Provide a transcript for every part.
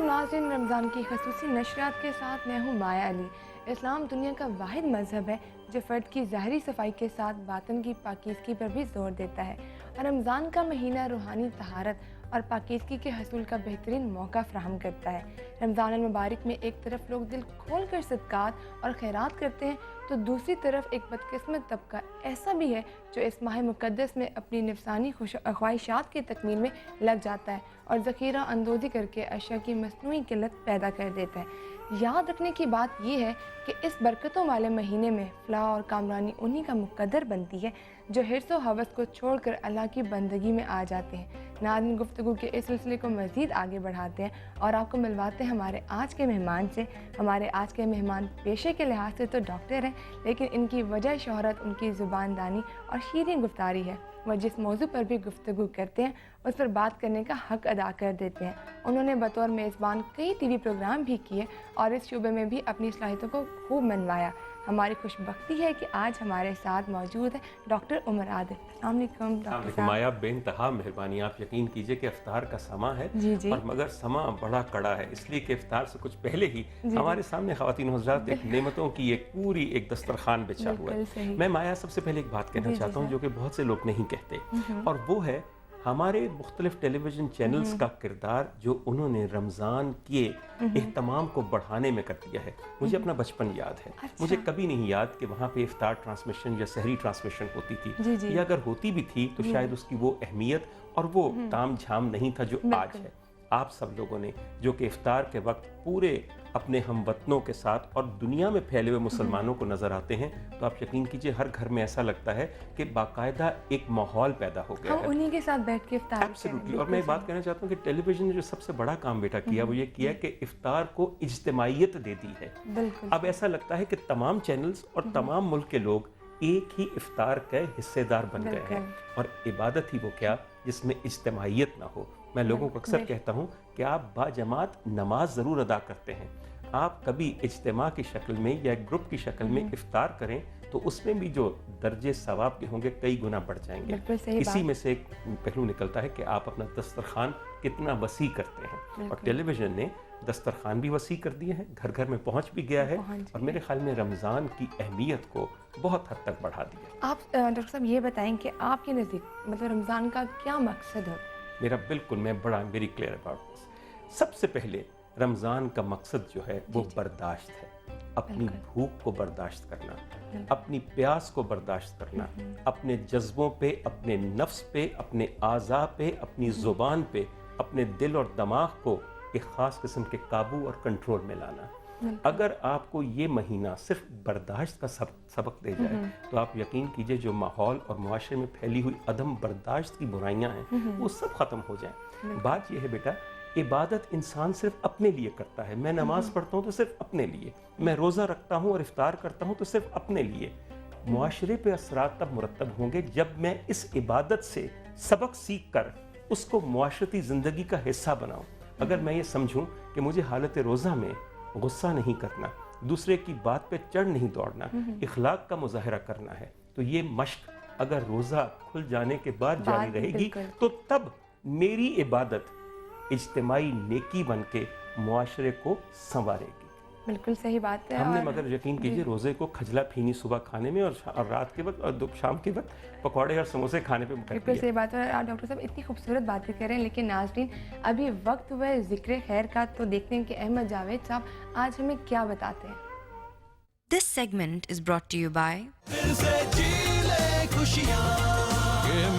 नाज़रीन, रमज़ान की खसूसी नशरियात के साथ मैं हूँ माया अली। इस्लाम दुनिया का वाहिद मज़हब है जो फ़र्द की ज़ाहरी सफाई के साथ बातिन की पाकीज़गी पर भी जोर देता है। और रमज़ान का महीना रूहानी तहारत और पाकीज़गी के हसूल का बेहतरीन मौका फ़राहम करता है। रमज़ान मुबारक में एक तरफ लोग दिल खोल कर सदक़ात और खैरात करते हैं, तो दूसरी तरफ एक बदकिस्मत तबका ऐसा भी है जो इस माह मुक़द्दस में अपनी नफसानी ख्वाहिशात की तकमील में लग जाता है और ज़ख़ीरा अंदोज़ी करके अशिया की मसनूई किल्लत पैदा कर देता है। याद रखने की बात यह है कि इस बरकतों वाले महीने में फ़लाह और कामरानी उन्हीं का मुक़द्दर बनती है जो हिर्स व हवस को छोड़कर अल्लाह की बंदगी में आ जाते हैं। नाज़रीन, गुफ्तगू के इस सिलसिले को मज़ीद आगे बढ़ाते हैं और आपको मिलवाते हैं हमारे आज के मेहमान से। हमारे आज के मेहमान पेशे के लिहाज से तो डॉक्टर हैं, लेकिन इनकी वजह शोहरत उनकी ज़ुबानदानी और शीरीन गुफ्तारी है। वह जिस मौजू पर भी गुफ्तगू करते हैं उस पर बात करने का हक़ अदा कर देते हैं। उन्होंने बतौर मेज़बान कई टीवी प्रोग्राम भी किए और इस शोबे में भी अपनी सलाहियतों को खूब मनवाया। हमारी खुशबख्ती है कि आज हमारे साथ मौजूद है डॉक्टर उमर आदिल। अस्सलाम वालेकुम डॉक्टर साहब। माया, बेइंतहा मेहरबानी। आप यकीन कीजिए कि इफ्तार का समा है जी। और मगर समा बड़ा कड़ा है, इसलिए कि इफ्तार से कुछ पहले ही हमारे सामने ख़वातीन हज़रात एक नेमतों की एक पूरी एक दस्तरखान बिछा हुआ है। मैं माया सबसे पहले एक बात कहना चाहता हूँ जो कि बहुत से लोग नहीं कहते, और वो है हमारे मुख्तलिफ टेलीविज़न चैनल्स का किरदार जो उन्होंने रमज़ान के एहतमाम को बढ़ाने में कर दिया है। मुझे अपना बचपन याद है। मुझे कभी नहीं याद कि वहाँ पे इफ्तार ट्रांसमिशन या सहरी ट्रांसमिशन होती थी, या अगर होती भी थी तो शायद उसकी वो अहमियत और वो ताम झाम नहीं था जो आज है। आप सब लोगों ने जो कि इफ्तार के वक्त पूरे अपने हमवतनों के साथ और दुनिया में फैले हुए मुसलमानों को नज़र आते हैं, तो आप यकीन कीजिए हर घर में ऐसा लगता है कि बाकायदा एक माहौल पैदा हो गया है। उन्हीं के साथ बैठ के इफ्तार एब्सोल्युटली। और मैं बात कहना चाहता हूँ कि टेलीविज़न ने जो सबसे बड़ा काम बेटा किया वो ये किया कि इफ्तार को इज्तिमाइयत दे दी है। अब ऐसा लगता है कि तमाम चैनल्स और तमाम मुल्क के लोग एक ही इफ्तार के हिस्सेदार बन गए हैं, और इबादत ही वो क्या जिसमें इज्तिमाइयत ना हो। मैं लोगों को अक्सर कहता हूँ कि आप बाजमात नमाज ज़रूर अदा करते हैं, आप कभी इज्तिमा की शक्ल में या ग्रुप की शक्ल में इफ्तार करें तो उसमें भी जो दर्जे सवाब के होंगे कई गुना बढ़ जाएंगे। इसी में से एक पहलू निकलता है कि आप अपना दस्तरखान कितना वसी करते हैं, और टेलीविज़न ने दस्तरखान भी वसी कर दिए हैं, घर घर में पहुंच भी गया है, और मेरे ख्याल में रमज़ान की अहमियत को बहुत हद तक बढ़ा दिया। आप डॉक्टर साहब ये बताएं कि आपके नज़दीक मतलब रमज़ान का क्या मकसद है? मेरा बिल्कुल, मैं बड़ा वेरी क्लियर अबाउट दिस। सबसे पहले रमज़ान का मकसद जो है वो बर्दाश्त है। अपनी भूख को बर्दाश्त करना, अपनी प्यास को बर्दाश्त करना, अपने जज्बों पे, अपने नफ्स पे, अपने आज़ा पे, अपनी ज़ुबान पे, अपने दिल और दिमाग को एक ख़ास किस्म के काबू और कंट्रोल में लाना। अगर आपको ये महीना सिर्फ बर्दाश्त का सबक दे जाए तो आप यकीन कीजिए जो माहौल और मुआशरे में फैली हुई अदम बर्दाश्त की बुराइयां हैं वो सब ख़त्म हो जाएं। बात यह है बेटा, इबादत इंसान सिर्फ अपने लिए करता है। मैं नमाज पढ़ता हूँ तो सिर्फ अपने लिए, मैं रोज़ा रखता हूँ और इफ्तार करता हूँ तो सिर्फ अपने लिए। मुआशरे पे असरात तब मुरतब होंगे जब मैं इस इबादत से सबक सीख कर उसको मुआशरती ज़िंदगी का हिस्सा बनाऊँ। अगर मैं ये समझूँ कि मुझे हालत रोज़ा में गुस्सा नहीं करना, दूसरे की बात पे चढ़ नहीं दौड़ना, इखलाक का मुजाहरा करना है, तो ये मश्क अगर रोज़ा खुल जाने के बाद जारी रहेगी तो तब मेरी इबादत इज्तिमाई नेकी बन के मुआशरे को संवारेगी। बिल्कुल सही बात है। हमने मगर यकीन कीजिए रोज़े को खजला फीनी सुबह खाने में और रात के वक्त और शाम के वक्त पकौड़े और समोसे खाने पे मुकर बिल्कुल सही बात है। डॉक्टर साहब इतनी खूबसूरत बातें कर रहे हैं, लेकिन नाज़रीन अभी वक्त हुआ है ज़िक्र खैर का, तो देखते हैं कि अहमद जावेद साहब आज हमें क्या बताते हैं। This segment is brought to you by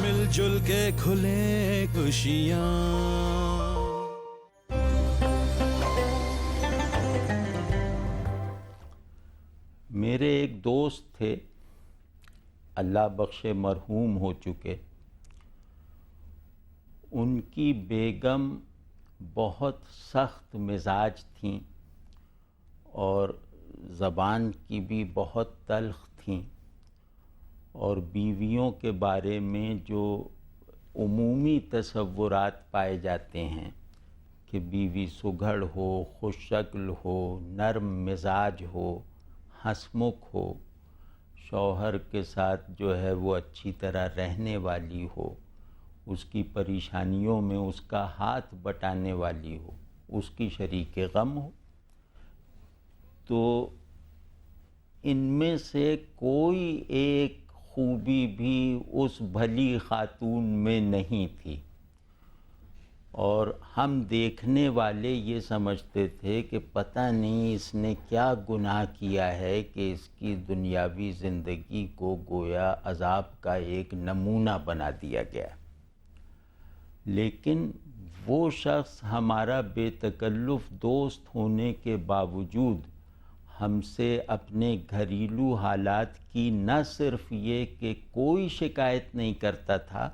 मिलजुल के खुले खुशियाँ। मेरे एक दोस्त थे, अल्लाह बख्शे मरहूम हो चुके। उनकी बेगम बहुत सख्त मिजाज थीं और ज़बान की भी बहुत तल्ख़ थीं, और बीवियों के बारे में जो उमूमी तसव्वुरात पाए जाते हैं कि बीवी सुघड़ हो, खुशशक्ल हो, नरम मिजाज हो, हंसमुख हो, शौहर के साथ जो है वो अच्छी तरह रहने वाली हो, उसकी परेशानियों में उसका हाथ बटाने वाली हो, اس کی شریک غم ہو۔ تو ان میں سے کوئی ایک خوبی بھی اس بھلی خاتون میں نہیں تھی، اور ہم دیکھنے والے یہ سمجھتے تھے کہ پتہ نہیں اس نے کیا گناہ کیا ہے کہ اس کی دنیاوی زندگی کو گویا عذاب کا ایک نمونہ بنا دیا گیا۔ لیکن وہ شخص ہمارا بے تکلف دوست ہونے کے باوجود ہم سے اپنے گھریلو حالات کی نہ صرف یہ کہ کوئی شکایت نہیں کرتا تھا،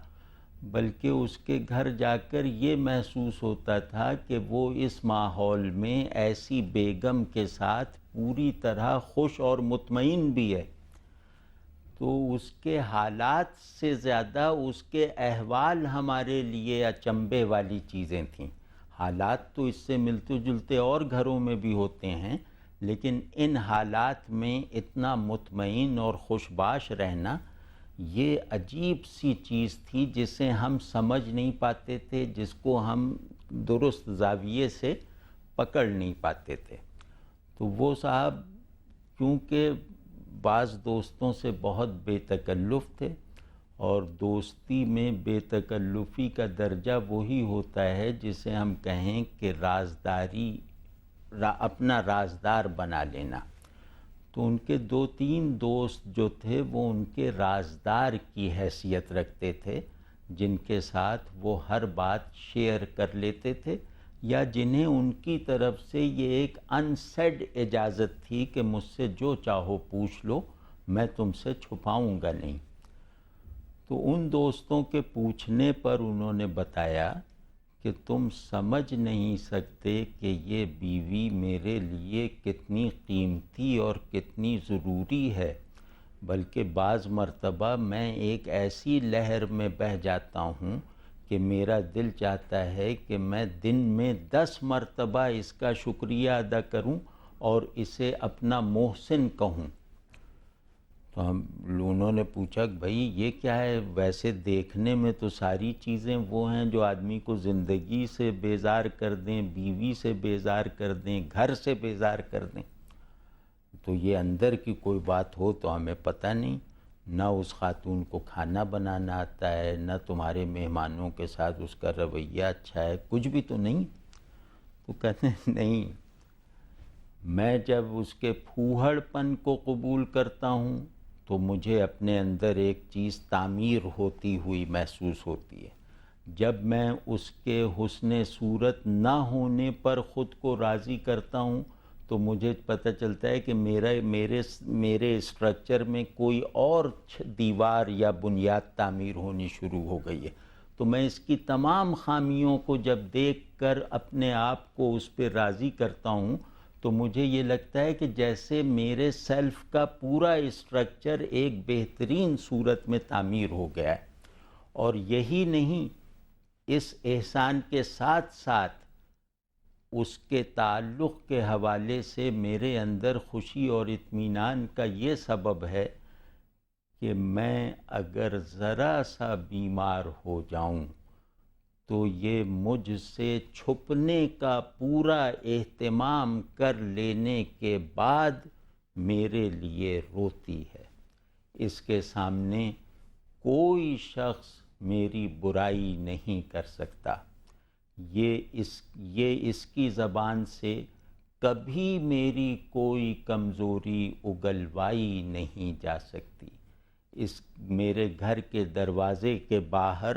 بلکہ اس کے گھر جا کر یہ محسوس ہوتا تھا کہ وہ اس ماحول میں ایسی بیگم کے ساتھ پوری طرح خوش اور مطمئن بھی ہے۔ تو اس کے حالات سے زیادہ اس کے احوال ہمارے لیے اچنبھے والی چیزیں تھیں۔ حالات تو اس سے ملتے جلتے اور گھروں میں بھی ہوتے ہیں، لیکن ان حالات میں اتنا مطمئن اور خوشباش رہنا یہ عجیب سی چیز تھی جسے ہم سمجھ نہیں پاتے تھے، جس کو ہم درست زاویے سے پکڑ نہیں پاتے تھے۔ تو وہ صاحب کیونکہ بعض دوستوں سے بہت بے تکلف تھے، اور دوستی میں بے تکلفی کا درجہ وہی ہوتا ہے جسے ہم کہیں کہ رازداری، اپنا رازدار بنا لینا۔ تو ان کے 2-3 دوست جو تھے وہ ان کے رازدار کی حیثیت رکھتے تھے، جن کے ساتھ وہ ہر بات شیئر کر لیتے تھے، یا جنہیں ان کی طرف سے یہ ایک انسیڈ اجازت تھی کہ مجھ سے جو چاہو پوچھ لو، میں تم سے چھپاؤں گا نہیں۔ تو ان دوستوں کے پوچھنے پر انہوں نے بتایا کہ تم سمجھ نہیں سکتے کہ یہ بیوی میرے لیے کتنی قیمتی اور کتنی ضروری ہے، بلکہ بعض مرتبہ میں ایک ایسی لہر میں بہہ جاتا ہوں کہ میرا دل چاہتا ہے کہ میں دن میں 10 مرتبہ اس کا شکریہ ادا کروں اور اسے اپنا محسن کہوں۔ تو انہوں نے پوچھا کہ بھائی یہ کیا ہے؟ ویسے دیکھنے میں تو ساری چیزیں وہ ہیں جو آدمی کو زندگی سے بیزار کر دیں، بیوی سے بیزار کر دیں، گھر سے بیزار کر دیں، تو یہ اندر کی کوئی بات ہو تو ہمیں پتہ نہیں۔ نہ اس خاتون کو کھانا بنانا آتا ہے، نہ تمہارے مہمانوں کے ساتھ اس کا رویہ اچھا ہے، کچھ بھی تو نہیں۔ تو کہتے ہیں نہیں، میں جب اس کے پھوہڑ پن کو قبول کرتا ہوں تو مجھے اپنے اندر ایک چیز تعمیر ہوتی ہوئی محسوس ہوتی ہے۔ جب میں اس کے حسن صورت نہ ہونے پر خود کو راضی کرتا ہوں تو مجھے پتہ چلتا ہے کہ میرے اسٹرکچر میں کوئی اور دیوار یا بنیاد تعمیر ہونی شروع ہو گئی ہے۔ تو میں اس کی تمام خامیوں کو جب دیکھ کر اپنے آپ کو اس پہ راضی کرتا ہوں تو مجھے یہ لگتا ہے کہ جیسے میرے سیلف کا پورا اسٹرکچر ایک بہترین صورت میں تعمیر ہو گیا ہے۔ اور یہی نہیں، اس احسان کے ساتھ ساتھ اس کے تعلق کے حوالے سے میرے اندر خوشی اور اطمینان کا یہ سبب ہے کہ میں اگر ذرا سا بیمار ہو جاؤں تو یہ مجھ سے چھپنے کا پورا اہتمام کر لینے کے بعد میرے لیے روتی ہے۔ اس کے سامنے کوئی شخص میری برائی نہیں کر سکتا۔ یہ اس کی زبان سے کبھی میری کوئی کمزوری اگلوائی نہیں جا سکتی۔ میرے گھر کے دروازے کے باہر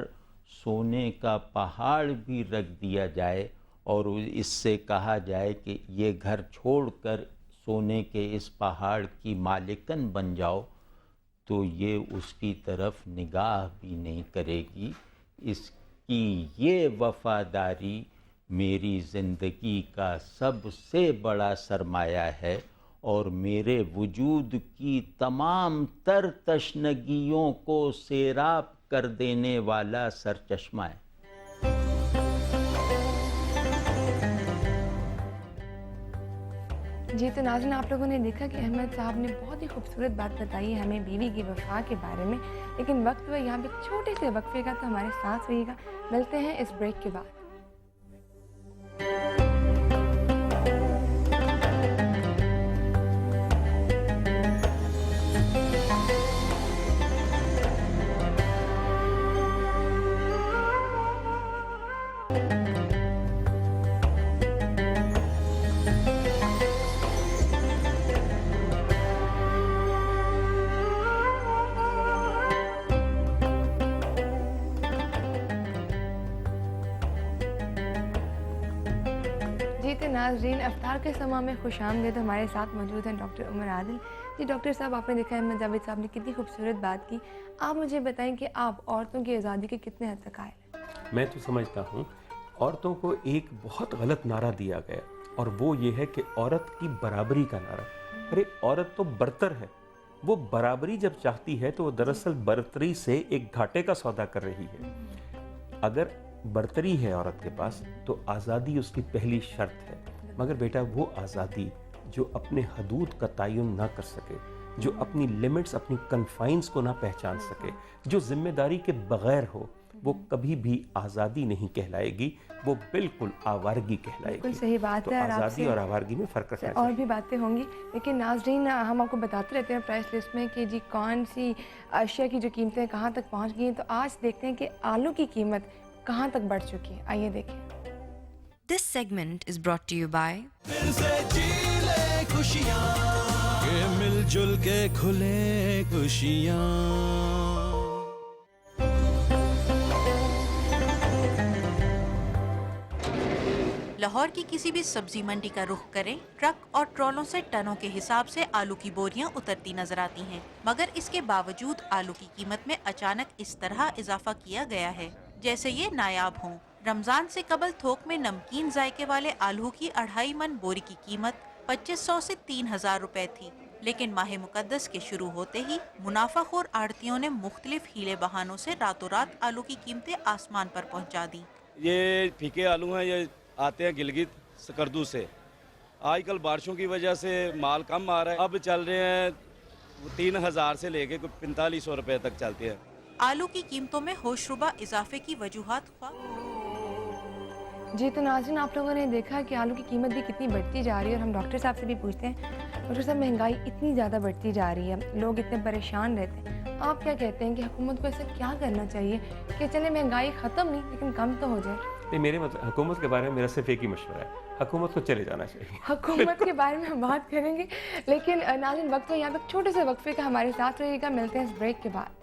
سونے کا پہاڑ بھی رکھ دیا جائے اور اس سے کہا جائے کہ یہ گھر چھوڑ کر سونے کے اس پہاڑ کی مالکن بن جاؤ، تو یہ اس کی طرف نگاہ بھی نہیں کرے گی۔ اس کی یہ وفاداری میری زندگی کا سب سے بڑا سرمایہ ہے اور میرے وجود کی تمام تر تشنگیوں کو سیراب کر دینے والا سرچشمہ ہے۔ جی تو ناظرین، آپ لوگوں نے دیکھا کہ احمد صاحب نے بہت ہی خوبصورت بات بتائی ہے ہمیں بیوی کی وفا کے بارے میں، لیکن وقت ہوا یہاں پہ چھوٹے سے وقفے کا، تو ہمارے ساتھ رہیے گا، ملتے ہیں اس بریک کے بعد۔ नाज़रीन, अफ्तार के समा में खुश आमदीद। हमारे साथ मौजूद हैं डॉक्टर उमर आदिल। जी डॉक्टर साहब, आपने देखा है अहमद जावेद साहब ने कितनी खूबसूरत बात की। आप मुझे बताएं कि आप औरतों की आज़ादी के कितने हद तक कायल हैं? मैं तो समझता हूँ औरतों को एक बहुत गलत नारा दिया गया और वो ये है कि औरत की बराबरी का नारा। अरे औरत तो बरतर है, वो बराबरी जब चाहती है तो वो दरअसल बरतरी से एक घाटे का सौदा कर रही है। अगर बरतरी है औरत के पास तो आज़ादी उसकी पहली शर्त है, मगर बेटा वो आज़ादी जो अपने हदूद का तयन ना कर सके, जो अपनी लिमिट्स, अपनी कन्फाइंस को ना पहचान सके, जो जिम्मेदारी के बगैर हो, वो कभी भी आज़ादी नहीं कहलाएगी, वो बिल्कुल आवारगी कहलाएगी। बिल्कुल सही बात तो है। और आज़ादी आपसे और आवारगी में फ़र्क रखना और चाहिए। भी बातें होंगी, लेकिन नाज़रीन हम आपको बताते रहते हैं प्राइस लिस्ट में कि जी कौन सी अशिया की जो कीमतें कहाँ तक पहुँच गई हैं। तो आज देखते हैं कि आलू की कीमत कहाँ तक बढ़ चुकी है। आइए देखें। This segment is brought to you by फिर से जी ले खुशियाँ के मिलजुल के खुले खुशियाँ। लाहौर की किसी भी सब्जी मंडी का रुख करें, ट्रक और ट्रॉलों से टनों के हिसाब से आलू की बोरियां उतरती नजर आती हैं, मगर इसके बावजूद आलू की कीमत में अचानक इस तरह इजाफा किया गया है जैसे ये नायाब हों। रमजान से कबल थोक में नमकीन जायके वाले आलू की 2.5 मन बोरी की कीमत 2500 से 3000 रुपए थी, लेकिन माह मुकद्दस के शुरू होते ही मुनाफाखोर आड़तियों ने मुख्तलिफ हीले बहानों से रातों रात आलू की कीमतें आसमान पर पहुंचा दी। ये फीके आलू हैं, ये आते हैं गिलगित सकरदू से। आजकल बारिशों की वजह से माल कम आ रहा है, अब चल रहे हैं 3000 से लेके 4500 रुपए तक चलते हैं। आलू की कीमतों में होशरुबा इजाफे की वजूहात जी तो नाज़रीन, आप लोगों ने देखा कि आलू की कीमत भी कितनी बढ़ती जा रही है। और हम डॉक्टर साहब से भी पूछते हैं, डॉक्टर साहब महंगाई इतनी ज़्यादा बढ़ती जा रही है, लोग इतने परेशान रहते हैं, आप क्या कहते हैं कि हुकूमत को ऐसा क्या करना चाहिए कि चले महंगाई ख़त्म नहीं लेकिन कम तो हो जाए? नहीं, मेरे मतलब हुकूमत के बारे में मेरा सिर्फ एक ही मशवरा है, हुकूमत को चले जाना चाहिए। हुकूमत के बारे में हम बात करेंगे, लेकिन नाज़रीन वक्त में यहाँ तक छोटे से वक्फे का हमारे साथ रहिएगा। मिलते हैं इस ब्रेक के बाद।